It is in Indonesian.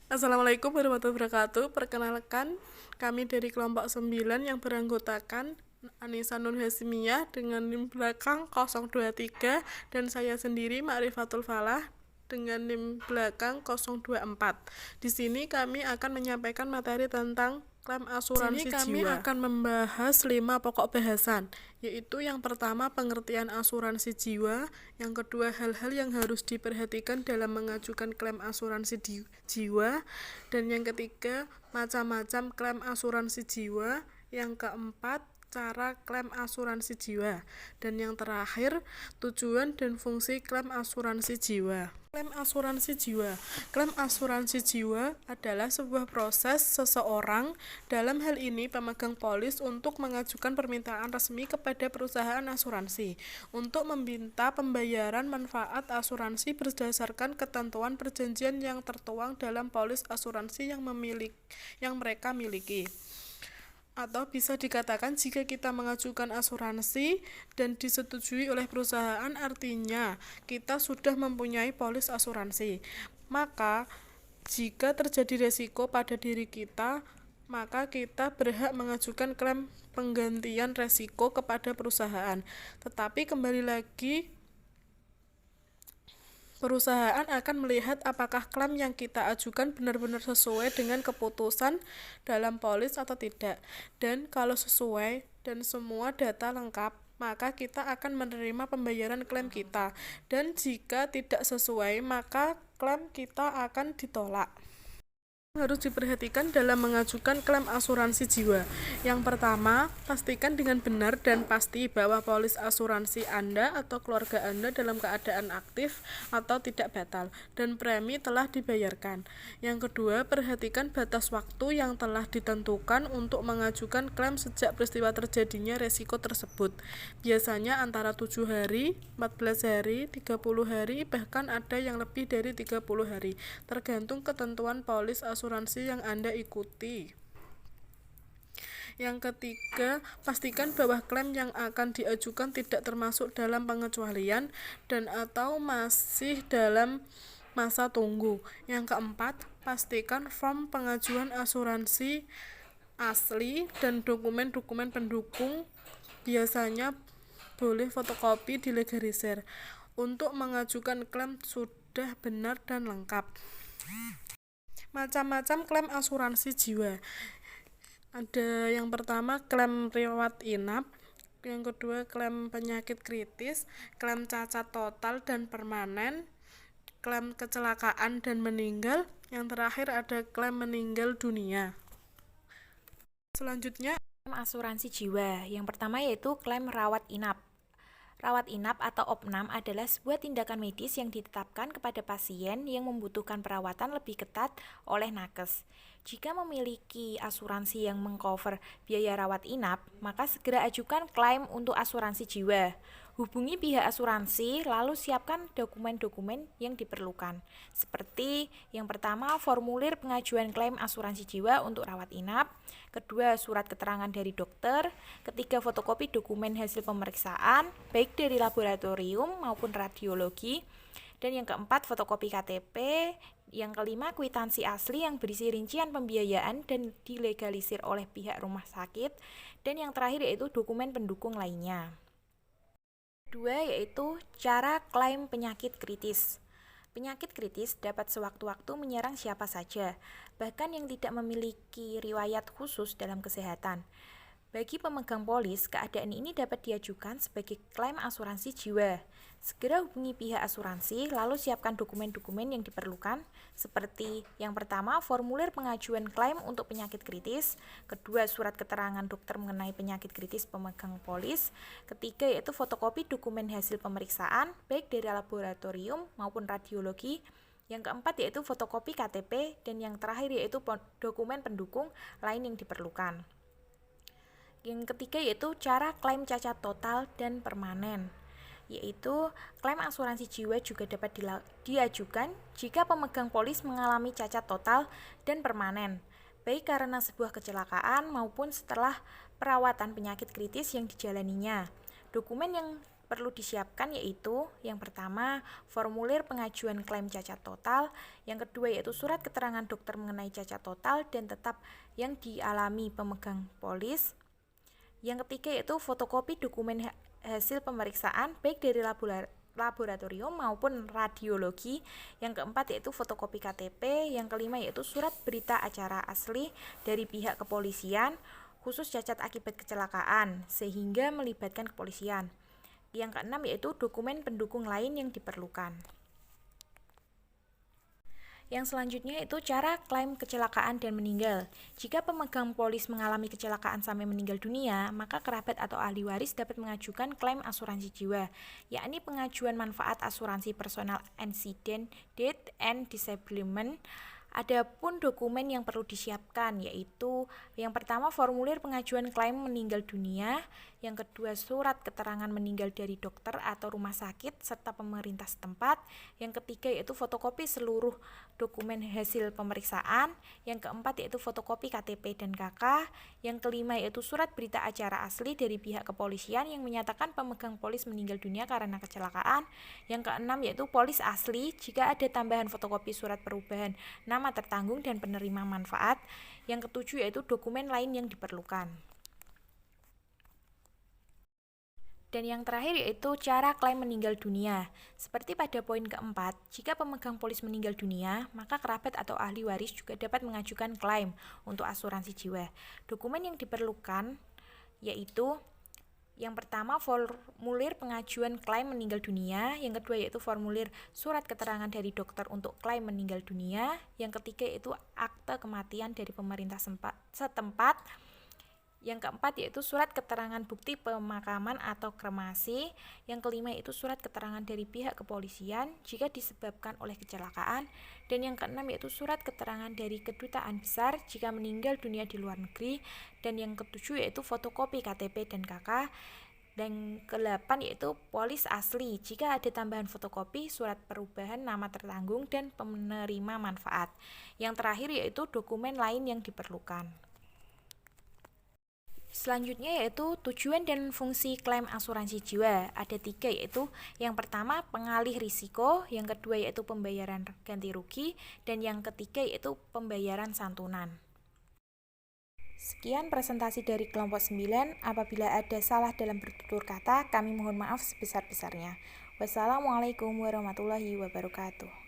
Assalamualaikum warahmatullahi wabarakatuh. Perkenalkan, kami dari kelompok 9 yang beranggotakan Anissa Nur Hasimiyah dengan NIM belakang 023 dan saya sendiri Ma'rifatul Falah dengan NIM belakang 024. Di sini kami akan menyampaikan materi tentang klaim asuransi jiwa. Kami akan membahas 5 pokok bahasan, yaitu yang pertama pengertian asuransi jiwa, yang kedua hal-hal yang harus diperhatikan dalam mengajukan klaim asuransi jiwa, dan yang ketiga macam-macam klaim asuransi jiwa, yang keempat cara klaim asuransi jiwa, dan yang terakhir tujuan dan fungsi klaim asuransi jiwa. Klaim asuransi jiwa. Klaim asuransi jiwa adalah sebuah proses seseorang, dalam hal ini pemegang polis, untuk mengajukan permintaan resmi kepada perusahaan asuransi untuk meminta pembayaran manfaat asuransi berdasarkan ketentuan perjanjian yang tertuang dalam polis asuransi yang mereka miliki. Atau bisa dikatakan jika kita mengajukan asuransi dan disetujui oleh perusahaan, artinya kita sudah mempunyai polis asuransi. Maka jika terjadi resiko pada diri kita, maka kita berhak mengajukan klaim penggantian resiko kepada perusahaan. Tetapi kembali lagi, perusahaan akan melihat apakah klaim yang kita ajukan benar-benar sesuai dengan keputusan dalam polis atau tidak. Dan kalau sesuai dan semua data lengkap, maka kita akan menerima pembayaran klaim kita. Dan jika tidak sesuai, maka klaim kita akan ditolak. Harus diperhatikan dalam mengajukan klaim asuransi jiwa. Yang pertama, pastikan dengan benar dan pasti bahwa polis asuransi Anda atau keluarga Anda dalam keadaan aktif atau tidak batal dan premi telah dibayarkan. Yang kedua, perhatikan batas waktu yang telah ditentukan untuk mengajukan klaim sejak peristiwa terjadinya resiko tersebut. Biasanya antara 7 hari, 14 hari, 30 hari, bahkan ada yang lebih dari 30 hari, tergantung ketentuan polis asuransi yang Anda ikuti. Yang ketiga, pastikan bahwa klaim yang akan diajukan tidak termasuk dalam pengecualian dan atau masih dalam masa tunggu. Yang keempat, pastikan form pengajuan asuransi asli dan dokumen-dokumen pendukung biasanya boleh fotokopi dilegalisir untuk mengajukan klaim sudah benar dan lengkap. Macam-macam klaim asuransi jiwa. Ada yang pertama klaim rawat inap, yang kedua klaim penyakit kritis, klaim cacat total dan permanen, klaim kecelakaan dan meninggal, yang terakhir ada klaim meninggal dunia. Selanjutnya Klaim asuransi jiwa. Yang pertama yaitu klaim rawat inap. Rawat inap atau opnam adalah sebuah tindakan medis yang ditetapkan kepada pasien yang membutuhkan perawatan lebih ketat oleh nakes. Jika memiliki asuransi yang mengcover biaya rawat inap, maka segera ajukan klaim untuk asuransi jiwa. Hubungi pihak asuransi, lalu siapkan dokumen-dokumen yang diperlukan. Seperti yang pertama, formulir pengajuan klaim asuransi jiwa untuk rawat inap. Kedua, surat keterangan dari dokter. Ketiga, fotokopi dokumen hasil pemeriksaan, baik dari laboratorium maupun radiologi. Dan yang keempat, fotokopi KTP. Yang kelima, kwitansi asli yang berisi rincian pembiayaan dan dilegalisir oleh pihak rumah sakit. Dan yang terakhir yaitu dokumen pendukung lainnya. Kedua yaitu cara klaim penyakit kritis. Penyakit kritis dapat sewaktu-waktu menyerang siapa saja, bahkan yang tidak memiliki riwayat khusus dalam kesehatan. Bagi pemegang polis, keadaan ini dapat diajukan sebagai klaim asuransi jiwa. Segera hubungi pihak asuransi, lalu siapkan dokumen-dokumen yang diperlukan, seperti yang pertama, formulir pengajuan klaim untuk penyakit kritis. Kedua, surat keterangan dokter mengenai penyakit kritis pemegang polis. Ketiga, yaitu fotokopi dokumen hasil pemeriksaan, baik dari laboratorium maupun radiologi. Yang keempat, yaitu fotokopi KTP. Dan yang terakhir, yaitu dokumen pendukung lain yang diperlukan. Yang ketiga yaitu cara klaim cacat total dan permanen, yaitu klaim asuransi jiwa juga dapat diajukan jika pemegang polis mengalami cacat total dan permanen, baik karena sebuah kecelakaan maupun setelah perawatan penyakit kritis yang dijalaninya. Dokumen yang perlu disiapkan yaitu yang pertama formulir pengajuan klaim cacat total, yang kedua yaitu surat keterangan dokter mengenai cacat total dan tetap yang dialami pemegang polis, yang ketiga yaitu fotokopi dokumen hasil pemeriksaan baik dari laboratorium maupun radiologi, yang keempat yaitu fotokopi KTP, yang kelima yaitu surat berita acara asli dari pihak kepolisian khusus cacat akibat kecelakaan sehingga melibatkan kepolisian. Yang keenam yaitu dokumen pendukung lain yang diperlukan. Yang selanjutnya itu cara klaim kecelakaan dan meninggal. Jika pemegang polis mengalami kecelakaan sampai meninggal dunia, maka kerabat atau ahli waris dapat mengajukan klaim asuransi jiwa, yakni pengajuan manfaat asuransi personal accident, death, and disablement. Adapun dokumen yang perlu disiapkan yaitu yang pertama formulir pengajuan klaim meninggal dunia, yang kedua surat keterangan meninggal dari dokter atau rumah sakit serta pemerintah setempat, yang ketiga yaitu fotokopi seluruh dokumen hasil pemeriksaan, yang keempat yaitu fotokopi KTP dan KK, yang kelima yaitu surat berita acara asli dari pihak kepolisian yang menyatakan pemegang polis meninggal dunia karena kecelakaan, yang keenam yaitu polis asli jika ada tambahan fotokopi surat perubahan nama tertanggung dan penerima manfaat, yang ketujuh yaitu dokumen lain yang diperlukan. Dan yang terakhir yaitu cara klaim meninggal dunia. Seperti pada poin keempat, jika pemegang polis meninggal dunia, maka kerabat atau ahli waris juga dapat mengajukan klaim untuk asuransi jiwa. Dokumen yang diperlukan yaitu yang pertama formulir pengajuan klaim meninggal dunia, yang kedua yaitu formulir surat keterangan dari dokter untuk klaim meninggal dunia, yang ketiga yaitu akte kematian dari pemerintah setempat, yang keempat yaitu surat keterangan bukti pemakaman atau kremasi, yang kelima yaitu surat keterangan dari pihak kepolisian jika disebabkan oleh kecelakaan, dan yang keenam yaitu surat keterangan dari kedutaan besar jika meninggal dunia di luar negeri, dan yang ketujuh yaitu fotokopi KTP dan KK, dan kedelapan yaitu polis asli jika ada tambahan fotokopi surat perubahan nama tertanggung dan penerima manfaat. Yang terakhir yaitu dokumen lain yang diperlukan. Selanjutnya yaitu tujuan dan fungsi klaim asuransi jiwa. Ada 3 yaitu yang pertama pengalih risiko, yang kedua yaitu pembayaran ganti rugi, dan yang ketiga yaitu pembayaran santunan. Sekian presentasi dari kelompok 9. Apabila ada salah dalam bertutur kata, kami mohon maaf sebesar-besarnya. Wassalamualaikum warahmatullahi wabarakatuh.